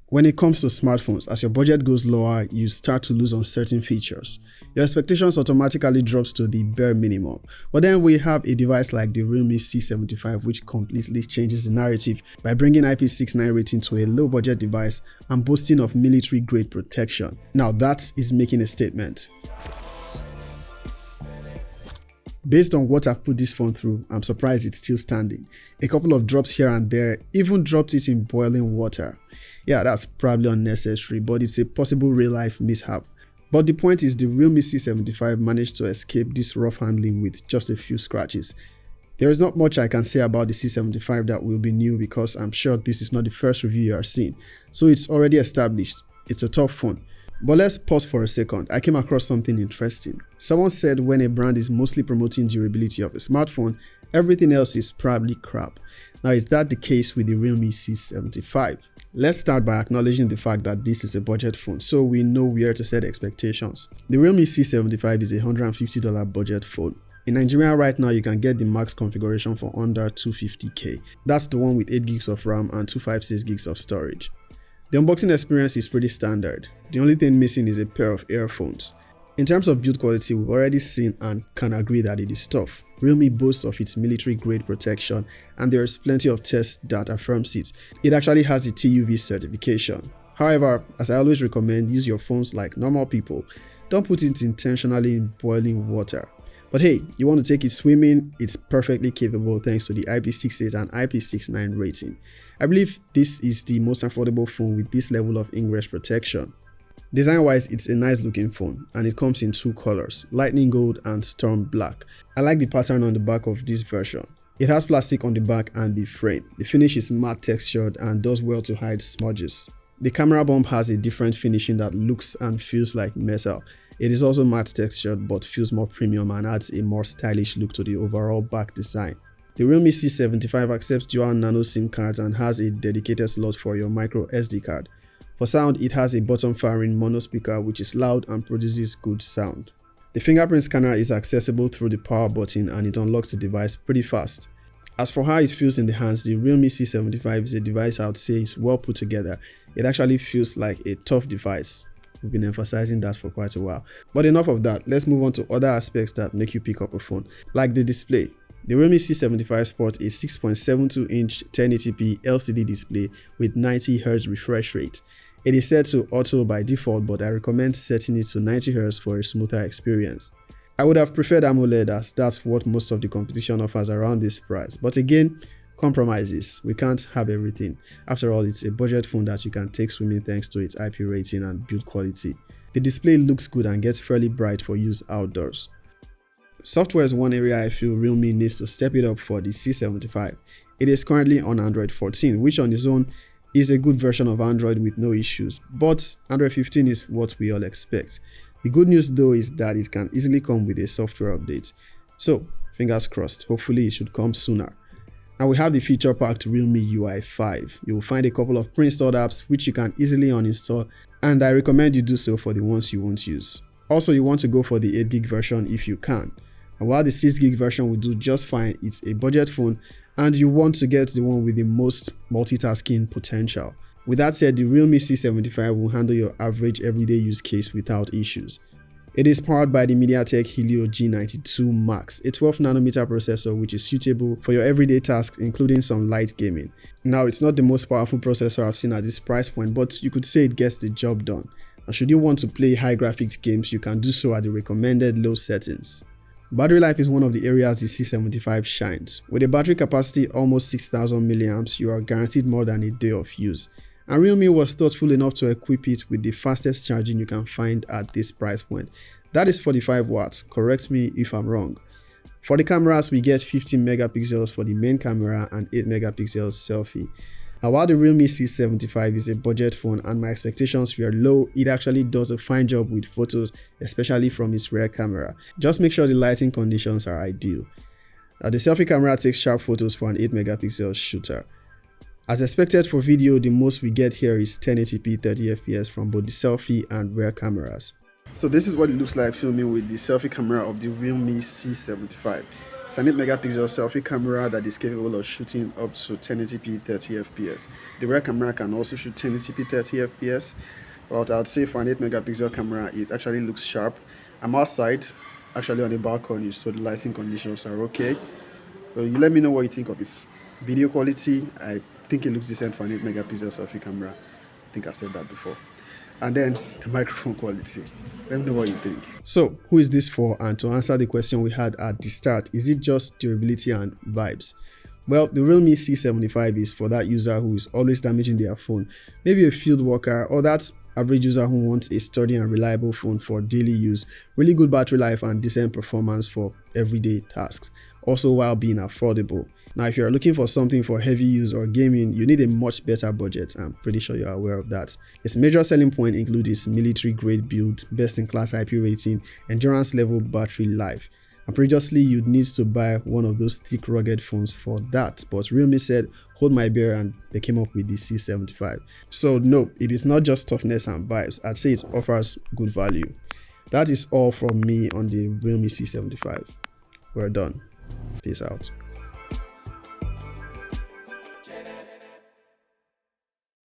When it comes to smartphones, as your budget goes lower, you start to lose on certain features. Your expectations automatically drops to the bare minimum. But then we have a device like the Realme C75 which completely changes the narrative by bringing IP69 rating to a low budget device and boasting of military grade protection. Now that is making a statement. Based on what I've put this phone through, I'm surprised it's still standing. A couple of drops here and there, even dropped it in boiling water. Yeah, that's probably unnecessary, but it's a possible real-life mishap. But the point is the Realme C75 managed to escape this rough handling with just a few scratches. There is not much I can say about the C75 that will be new because I'm sure this is not the first review you are seeing. So it's already established. It's a tough phone. But let's pause for a second. I came across something interesting. Someone said when a brand is mostly promoting durability of a smartphone, everything else is probably crap. Now, is that the case with the Realme C75? Let's start by acknowledging the fact that this is a budget phone, so we know where to set expectations. The Realme C75 is a $150 budget phone. In Nigeria right now, you can get the max configuration for under $250k. That's the one with 8 gigs of RAM and 256 gigs of storage. The unboxing experience is pretty standard. The only thing missing is a pair of earphones. In terms of build quality, we've already seen and can agree that it is tough. Realme boasts of its military grade protection and there is plenty of tests that affirms it. It actually has a TUV certification. However, as I always recommend, use your phones like normal people. Don't put it intentionally in boiling water. But hey, you want to take it swimming, it's perfectly capable thanks to the IP68 and IP69 rating. I believe this is the most affordable phone with this level of ingress protection. Design-wise, it's a nice looking phone and it comes in two colors, lightning gold and storm black. I like the pattern on the back of this version. It has plastic on the back and the frame. The finish is matte textured and does well to hide smudges. The camera bump has a different finishing that looks and feels like metal. It is also matte textured but feels more premium and adds a more stylish look to the overall back design. The Realme C75 accepts dual nano SIM cards and has a dedicated slot for your micro SD card. For sound, it has a bottom-firing mono speaker which is loud and produces good sound. The fingerprint scanner is accessible through the power button and it unlocks the device pretty fast. As for how it feels in the hands, the Realme C75 is a device I would say is well put together. It actually feels like a tough device. We've been emphasizing that for quite a while. But enough of that, let's move on to other aspects that make you pick up a phone, like the display. The Realme C75 sports a 6.72-inch 1080p LCD display with 90Hz refresh rate. It is set to auto by default, but I recommend setting it to 90Hz for a smoother experience. I would have preferred AMOLED as that's what most of the competition offers around this price, but again, compromises. We can't have everything. After all, it's a budget phone that you can take swimming thanks to its IP rating and build quality. The display looks good and gets fairly bright for use outdoors. Software is one area I feel Realme needs to step it up for the C75. It is currently on Android 14, which on its own is a good version of Android with no issues, but Android 15 is what we all expect. The good news though is that it can easily come with a software update. So, fingers crossed, hopefully it should come sooner. Now we have the feature-packed Realme UI 5. You will find a couple of pre-installed apps which you can easily uninstall, and I recommend you do so for the ones you won't use. Also, you want to go for the 8GB version if you can. And while the 6GB version will do just fine, it's a budget phone and you want to get the one with the most multitasking potential. With that said, the Realme C75 will handle your average everyday use case without issues. It is powered by the MediaTek Helio G92 Max, a 12nm processor which is suitable for your everyday tasks including some light gaming. Now, it's not the most powerful processor I've seen at this price point, but you could say it gets the job done. And should you want to play high graphics games, you can do so at the recommended low settings. Battery life is one of the areas the C75 shines. With a battery capacity almost 6000 mAh, you are guaranteed more than a day of use. And Realme was thoughtful enough to equip it with the fastest charging you can find at this price point. That is 45 watts, correct me if I'm wrong. For the cameras, we get 15 megapixels for the main camera and 8 megapixels selfie. Now, while the Realme C75 is a budget phone and my expectations were low, it actually does a fine job with photos, especially from its rear camera. Just make sure the lighting conditions are ideal. Now, the selfie camera takes sharp photos for an 8 megapixel shooter. As expected for video, the most we get here is 1080p 30fps from both the selfie and rear cameras. So this is what it looks like filming with the selfie camera of the Realme C75. It's an 8 megapixel selfie camera that is capable of shooting up to 1080p 30 fps. The rear camera can also shoot 1080p 30 fps, but I'd say for an 8 megapixel camera it actually looks sharp. I'm outside, actually on a balcony, so the lighting conditions are okay. So you let me know what you think of its video quality. I think it looks decent for an 8 megapixel selfie camera. I think I've said that before. And then the microphone quality. Let me know what you think. So who is this for? And to answer the question we had at the start, is it just durability and vibes? Well, the Realme C75 is for that user who is always damaging their phone, maybe a field worker, or that average user who wants a sturdy and reliable phone for daily use, really good battery life and decent performance for everyday tasks, also while being affordable. Now, if you're looking for something for heavy use or gaming, you need a much better budget. I'm pretty sure you're aware of that. Its major selling point includes its military-grade build, best-in-class IP rating, endurance-level battery life. And previously, you'd need to buy one of those thick, rugged phones for that, but Realme said, hold my beer, and they came up with the C75. So no, it is not just toughness and vibes. I'd say it offers good value. That is all from me on the Realme C75. We're done. Peace out.